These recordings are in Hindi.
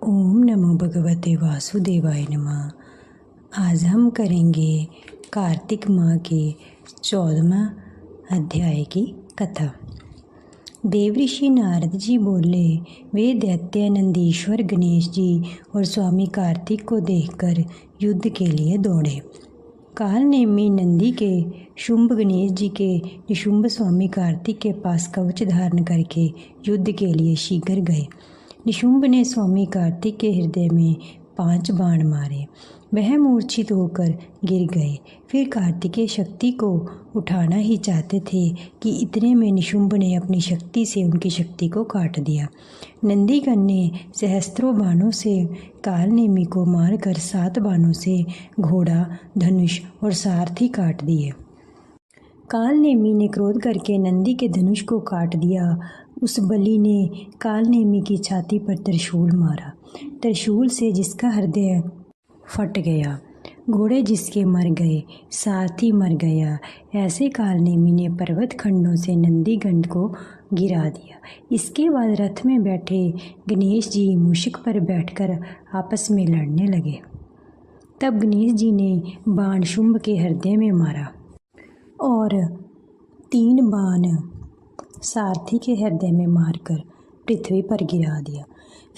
ओम नमो भगवते वासुदेवाय नमः। आज हम करेंगे कार्तिक माह के 14वां अध्याय की कथा। देवऋषि नारद जी बोले, वे दैत्य नंदीश्वर गणेश जी और स्वामी कार्तिक को देखकर युद्ध के लिए दौड़े। काल नेमी नंदी के शुंभ गणेश जी के निशुंभ स्वामी कार्तिक के पास कवच धारण करके युद्ध के लिए शीघ्र गए। निशुंभ ने स्वामी कार्तिक के हृदय में 5 बाण मारे। वह मूर्छित होकर गिर गए। फिर कार्तिकेय शक्ति को उठाना ही चाहते थे कि इतने में निशुंभ ने अपनी शक्ति से उनकी शक्ति को काट दिया। नंदीगण ने सहस्त्रों बाणों से कालनेमी को मारकर 7 बाणों से घोड़ा, धनुष और सारथी काट दिए। कालनेमी ने क्रोध करके नंदी के धनुष को काट दिया। उस बलि ने कालनेमी की छाती पर त्रिशूल मारा। त्रिशूल से जिसका हृदय फट गया, घोड़े जिसके मर गए, सारथी मर गया। ऐसे कालनेमी ने पर्वत खंडों से नंदीगण को गिरा दिया। इसके बाद रथ में बैठे गणेश जी मूषक पर बैठकर आपस में लड़ने लगे। तब गणेश जी ने बाण शुंभ के हृदय में मारा और 3 बाण सारथी के हृदय में मारकर पृथ्वी पर गिरा दिया।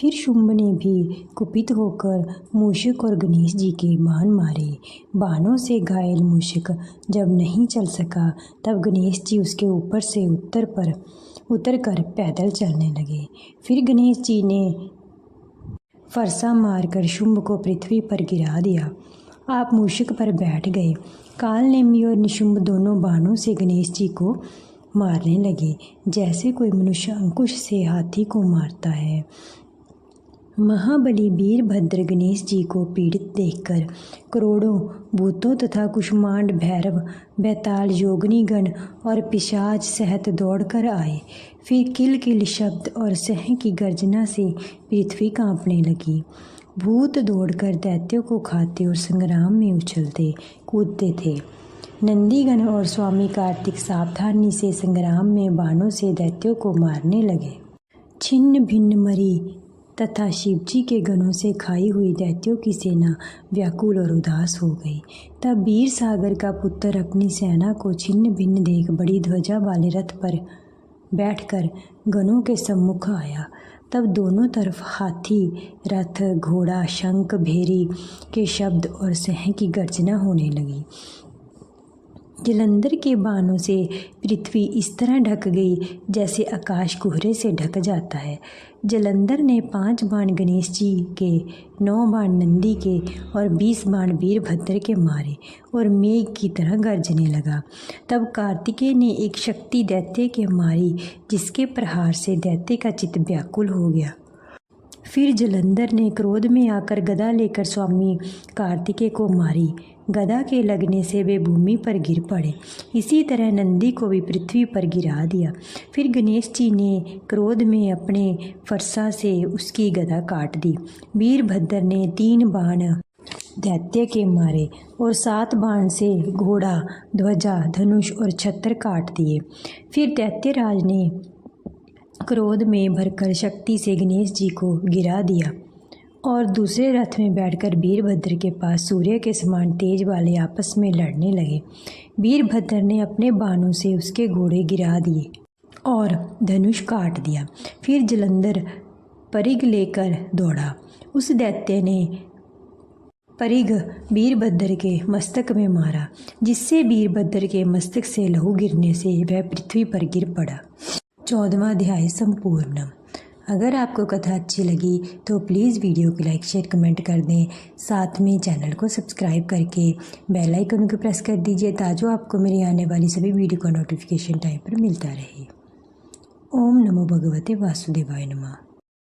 फिर शुंभ ने भी कुपित होकर मूषक और गणेश जी के बाण मारे। बाणों से घायल मूषक जब नहीं चल सका, तब गणेश जी उसके ऊपर से उतर कर पैदल चलने लगे। फिर गणेश जी ने फरसा मारकर शुंभ को पृथ्वी पर गिरा दिया। आप मूषक पर बैठ गए। कालनेमी और निशुंभ दोनों बाणों से गणेश जी को मारने लगे, जैसे कोई मनुष्य अंकुश से हाथी को मारता है। महाबली वीरभद्र गणेश जी को पीड़ित देखकर करोड़ों भूतों तथा कुष्मांड, भैरव, बेताल, योगिनीगण और पिशाच सहित दौड़कर आए। फिर किल किल शब्द और सह की गर्जना से पृथ्वी कांपने लगी। भूत दौड़कर दैत्यों को खाते और संग्राम में उछलते कूदते थे। नंदीगण और स्वामी कार्तिक सावधानी से संग्राम में बाणों से दैत्यों को मारने लगे। छिन्न भिन्न मरी तथा शिवजी के गणों से खाई हुई दैत्यों की सेना व्याकुल और उदास हो गई। तब वीर सागर का पुत्र अपनी सेना को छिन्न भिन्न देख बड़ी ध्वजा वाले रथ पर बैठकर गणों के सम्मुख आया। तब दोनों तरफ हाथी, रथ, घोड़ा, शंख, भेरी के शब्द और सह की गर्जना होने लगी। जलंधर के बाणों से पृथ्वी इस तरह ढक गई जैसे आकाश कोहरे से ढक जाता है। जलंधर ने 5 बाण गणेश जी के, 9 बाण नंदी के और 20 बाण वीरभद्र के मारे और मेघ की तरह गरजने लगा। तब कार्तिकेय ने एक शक्ति दैत्य के मारी, जिसके प्रहार से दैत्य का चित्त व्याकुल हो गया। फिर जलंधर ने क्रोध में आकर गदा लेकर स्वामी कार्तिकेय को मारी। गदा के लगने से वे भूमि पर गिर पड़े। इसी तरह नंदी को भी पृथ्वी पर गिरा दिया। फिर गणेश जी ने क्रोध में अपने फरसा से उसकी गदा काट दी। वीरभद्र ने 3 बाण दैत्य के मारे और 7 बाण से घोड़ा, ध्वजा, धनुष और छत्र काट दिए। फिर दैत्यराज ने क्रोध में भरकर शक्ति से गणेश जी को गिरा दिया और दूसरे रथ में बैठकर वीरभद्र के पास सूर्य के समान तेज वाले आपस में लड़ने लगे। वीरभद्र ने अपने बाणों से उसके घोड़े गिरा दिए और धनुष काट दिया। फिर जलंधर परिघ लेकर दौड़ा। उस दैत्य ने परिघ वीरभद्र के मस्तक में मारा, जिससे वीरभद्र के मस्तक से लहू गिरने से वह पृथ्वी पर गिर पड़ा। 14वां अध्याय संपूर्ण। अगर आपको कथा अच्छी लगी तो प्लीज़ वीडियो को लाइक, शेयर, कमेंट कर दें। साथ में चैनल को सब्सक्राइब करके बेल आइकन को प्रेस कर दीजिए, ताकि आपको मेरी आने वाली सभी वीडियो का नोटिफिकेशन टाइम पर मिलता रहे। ओम नमो भगवते वासुदेवाय नमः।